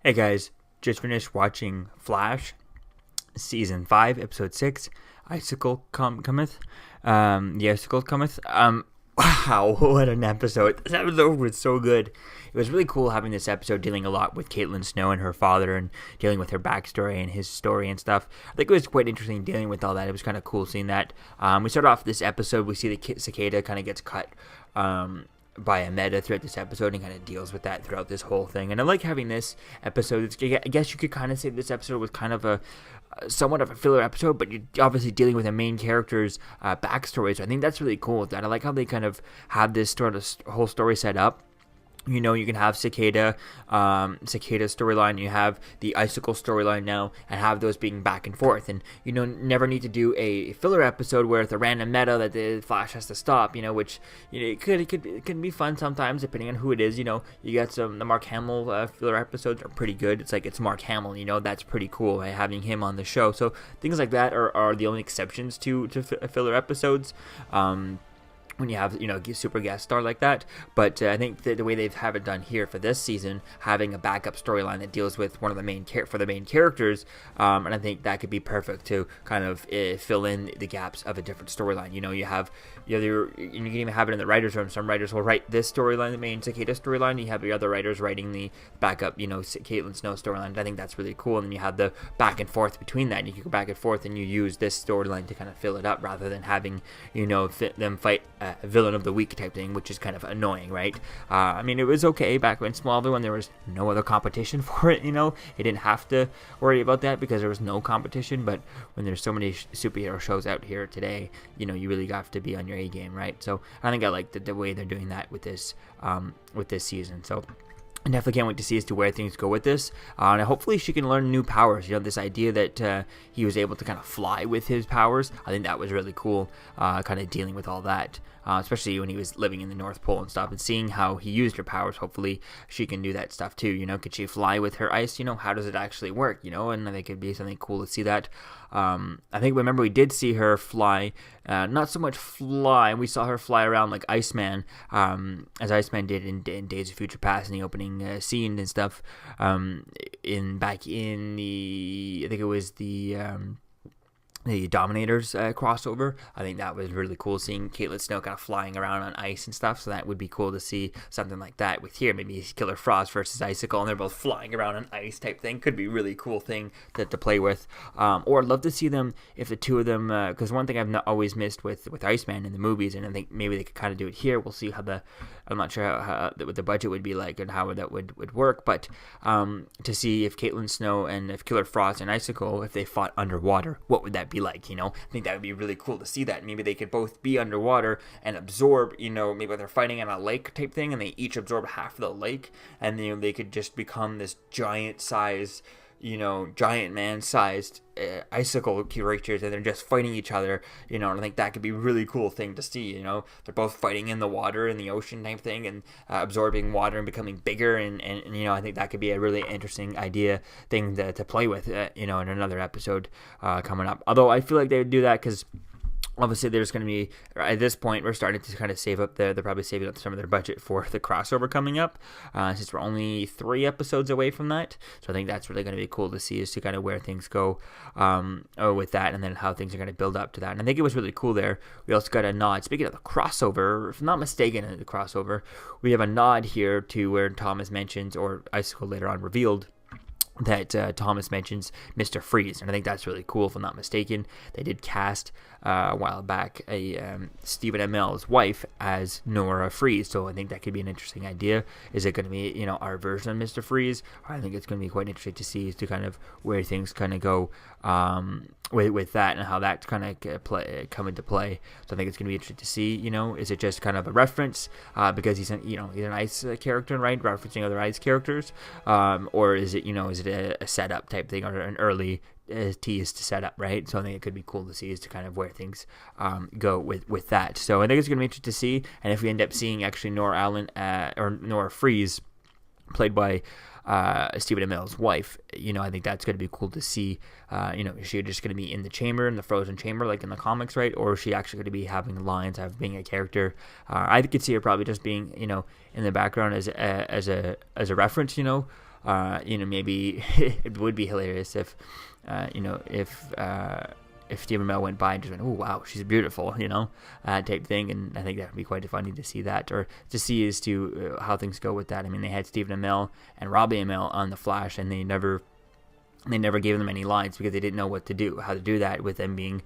Hey guys, just finished watching Flash, Season 5, Episode 6, Cometh. The Icicle Cometh. Wow, what an episode. This episode was so good. It was really cool having this episode dealing a lot with Caitlin Snow and her father and dealing with her backstory and his story and stuff. I think it was quite interesting dealing with all that. It was kind of cool seeing that. We start off this episode, we see the cicada kind of gets cut by a meta throughout this episode and kind of deals with that throughout this whole thing. And I like having this episode. I guess you could kind of say this episode was kind of a somewhat of a filler episode, but you're obviously dealing with a main character's backstory. So I think that's really cool with that. I like how they kind of have this sort of whole story set up. You know, you can have Cicada storyline, you have the Icicle storyline now, and have those being back and forth. And, you know, never need to do a filler episode where it's a random meta that the Flash has to stop, you know, which, you know, it can be fun sometimes, depending on who it is. You know, you got the Mark Hamill filler episodes are pretty good. It's Mark Hamill, you know, that's pretty cool, having him on the show. So things like that are the only exceptions to filler episodes. When you have, you know, super guest star like that. But I think the way they have it done here for this season, having a backup storyline that deals with one of the main characters, and I think that could be perfect to kind of fill in the gaps of a different storyline. You know, you can even have it in the writers' room. Some writers will write this storyline, the main Cicada storyline. You have the other writers writing the backup, you know, Caitlin Snow storyline. I think that's really cool. And then you have the back and forth between that. And you can go back and forth, and you use this storyline to kind of fill it up, rather than having, you know, them fight villain of the week type thing, which is kind of annoying, right? I mean, it was okay back when Smallville, when there was no other competition for it, you know, it didn't have to worry about that because there was no competition. But when there's so many superhero shows out here today, you know, you really have to be on your A game, right? So I think I like the way they're doing that with this season. So I definitely can't wait to see as to where things go with this. And hopefully she can learn new powers. You know, this idea that he was able to kind of fly with his powers, I think that was really cool, kind of dealing with all that. Especially when he was living in the North Pole and stuff, and seeing how he used her powers. Hopefully she can do that stuff too, you know. Could she fly with her ice? You know, how does it actually work, you know? And I think it'd be something cool to see that. I think, remember, we did see her fly, not so much fly, we saw her fly around like Iceman, as Iceman did in Days of Future Past in the opening scene and stuff, back in the, I think it was the Dominators crossover. I think that was really cool, seeing Caitlin Snow kind of flying around on ice and stuff. So that would be cool to see something like that with here. Maybe Killer Frost versus Icicle, and they're both flying around on ice type thing. Could be a really cool thing to play with. Or I'd love to see them, if the two of them, because one thing I've not always missed with Iceman in the movies, and I think maybe they could kind of do it here. We'll see I'm not sure what the budget would be like and how that would work, but to see if Caitlin Snow and if Killer Frost and Icicle, if they fought underwater, what would that be like, you know? I think that would be really cool to see that. Maybe they could both be underwater and absorb, you know, maybe they're fighting in a lake type thing and they each absorb half of the lake, and you know, they could just become this giant man-sized Icicle creatures, and they're just fighting each other, you know. And I think that could be a really cool thing to see, you know. They're both fighting in the water, in the ocean type thing, and absorbing water and becoming bigger, and you know, I think that could be a really interesting thing to play with, you know, in another episode coming up. Although I feel like they would do that because obviously there's going to be, at this point, we're starting to kind of save up, they're probably saving up some of their budget for the crossover coming up, since we're only 3 episodes away from that. So I think that's really going to be cool to see, as to kind of where things go with that, and then how things are going to build up to that. And I think it was really cool there. We also got a nod, speaking of the crossover, if I'm not mistaken, the crossover, we have a nod here to where Thomas mentions, or Icicle later on revealed, that Thomas mentions Mr. Freeze, and I think that's really cool. If I'm not mistaken, they did cast a while back Stephen Amell's wife as Nora Freeze, so I think that could be an interesting idea. Is it going to be, you know, our version of Mr. Freeze? I think it's going to be quite interesting to see as to kind of where things kind of go with that, and how that kind of come into play. So I think it's going to be interesting to see, you know, is it just kind of a reference because he's an ice character, right, referencing other ice characters, or is it, you know, is it a setup type thing, or an early tease to set up, right? So I think it could be cool to see as to kind of where things go with that. So I think it's going to be interesting to see, and if we end up seeing actually Nora Freeze played by Stephen Amell's wife, you know, I think that's going to be cool to see. You know, is she just going to be in the chamber, in the frozen chamber, like in the comics, right? Or is she actually going to be having lines, being a character? I could see her probably just being, you know, in the background as a reference, you know. maybe it would be hilarious if Stephen Amell went by and just went, oh wow, she's beautiful, type thing. And I think that would be quite funny to see that, or to see as to how things go with that. I mean, they had Stephen Amell and Robbie Amell on The Flash, and they never gave them any lines because they didn't know how to do that with them being,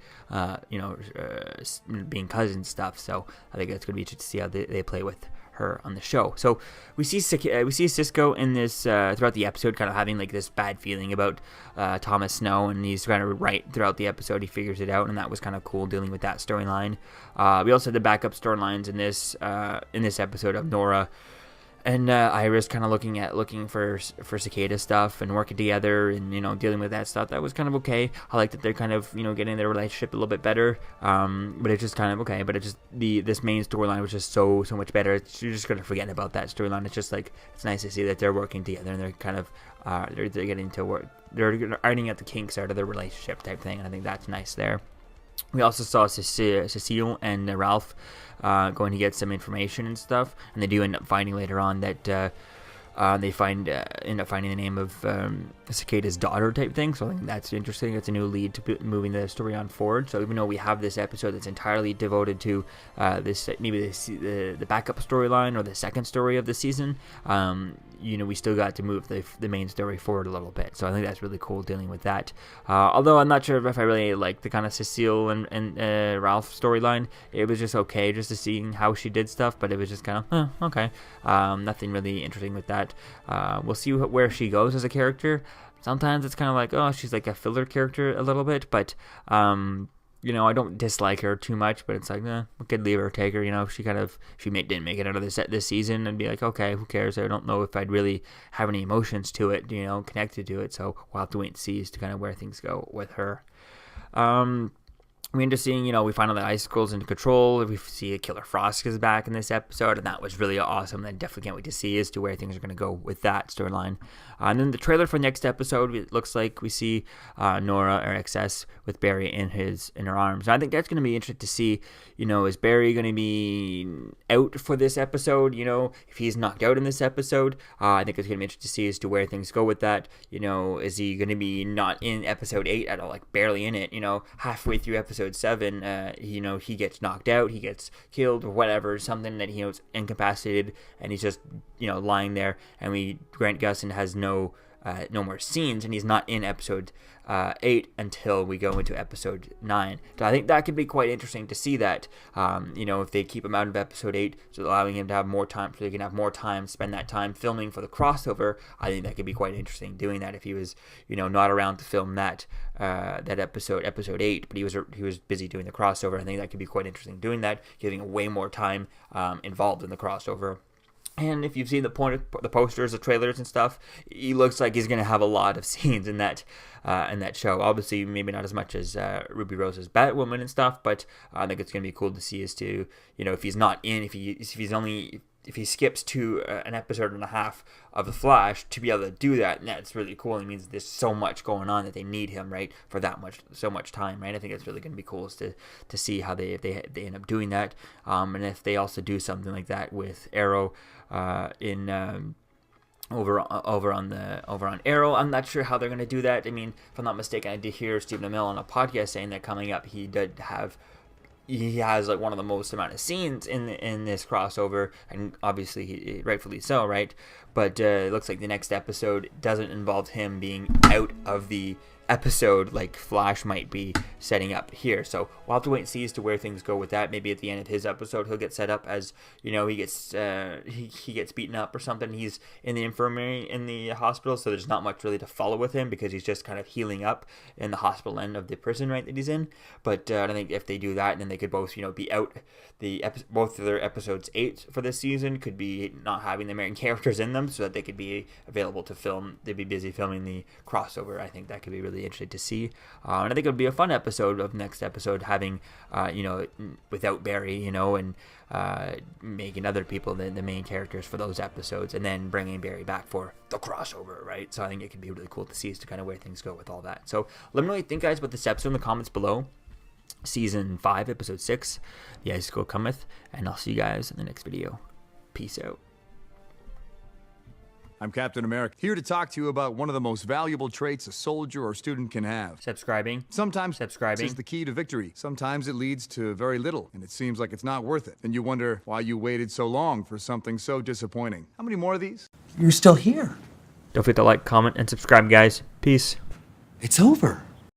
being cousins stuff. So I think that's going to be interesting to see how they play with her on the show. So we see Cisco in this throughout the episode, kind of having like this bad feeling about Thomas Snow, and he's kind of right throughout the episode. He figures it out, and that was kind of cool dealing with that storyline. We also had the backup storylines in this episode of Nora and Iris kind of looking for Cicada stuff and working together and dealing with that stuff. That was kind of okay. I like that they're kind of getting their relationship a little bit better. But it's just kind of okay. But it just this main storyline was just so much better. You're just gonna forget about that storyline. It's just like it's nice to see that they're working together and they're kind of they're getting to work. They're ironing out the kinks out of their relationship type thing. And I think that's nice there. We also saw Cecile and Ralph going to get some information and stuff, and they do end up finding later on that they end up finding the name of Cicada's daughter type thing. So I think that's interesting. It's a new lead to moving the story on forward. So even though we have this episode that's entirely devoted to the backup storyline or the second story of the season, we still got to move the main story forward a little bit. So I think that's really cool dealing with that. Although I'm not sure if I really like the kind of Cecile and Ralph storyline. It was just okay just to seeing how she did stuff, but it was just kind of okay. Nothing really interesting with that. We'll see where she goes as a character. Sometimes it's kind of like, oh, she's like a filler character a little bit, but I don't dislike her too much, but it's like, we could leave her or take her. She didn't make it out of this season, and be like, okay, who cares? I don't know if I'd really have any emotions to it, connected to it. So we'll have to wait and see as to kind of where things go with her. We end up seeing, we find out that Icicle's in control. We see Killer Frost is back in this episode, and that was really awesome. I definitely can't wait to see as to where things are going to go with that storyline. And then the trailer for next episode, it looks like we see Nora or XS with Barry in her arms. And I think that's going to be interesting to see, is Barry going to be out for this episode? If he's knocked out in this episode, I think it's going to be interesting to see as to where things go with that. Is he going to be not in episode 8 at all, like barely in it, halfway through episode 7, he gets knocked out, he gets killed or whatever, something that is incapacitated, and he's just lying there, and Grant Gustin has no more scenes, and he's not in episode 8 until we go into episode 9. So I think that could be quite interesting to see that, if they keep him out of episode 8, so allowing him to have more time, so they can have more time, spend that time filming for the crossover. I think that could be quite interesting doing that if he was, not around to film that episode 8, but he was busy doing the crossover. I think that could be quite interesting doing that, giving way more time involved in the crossover. And if you've seen the posters, the trailers and stuff, he looks like he's going to have a lot of scenes in that show. Obviously, maybe not as much as Ruby Rose's Batwoman and stuff, but I think it's going to be cool to see as to, if he's not in, if he skips to an episode and a half of The Flash, to be able to do that, and that's really cool. It means there's so much going on that they need him, right, for so much time, right? I think it's really going to be cool to see how they end up doing that, and if they also do something like that with Arrow over on Arrow. I'm not sure how they're going to do that. I mean, if I'm not mistaken, I did hear Stephen Amell on a podcast saying that coming up he has like one of the most amount of scenes in this crossover, and obviously rightfully so, right? But it looks like the next episode doesn't involve him being out of the episode like Flash might be setting up here. So we'll have to wait and see as to where things go with that. Maybe at the end of his episode he'll get set up as, he gets beaten up or something. He's in the infirmary in the hospital, so there's not much really to follow with him because he's just kind of healing up in the hospital end of the prison, right, that he's in. But I think if they do that, then they could both be out both of their episodes 8 for this season could be not having the main characters in them, so that they could be available to film. They'd be busy filming the crossover. I think that could be really interesting to see, and I think it would be a fun episode of next episode having without Barry, and making other people the main characters for those episodes, and then bringing Barry back for the crossover, right? So I think it could be really cool to see as to kind of where things go with all that. So let me know what you think, guys, about this episode in the comments below. Season 5, episode 6, the Icicle Cometh, and I'll see you guys in the next video. Peace out. I'm Captain America, here to talk to you about one of the most valuable traits a soldier or student can have. Subscribing. Sometimes Subscribing. is the key to victory. Sometimes it leads to very little, and it seems like it's not worth it. And you wonder why you waited so long for something so disappointing. How many more of these? You're still here. Don't forget to like, comment, and subscribe, guys. Peace. It's over.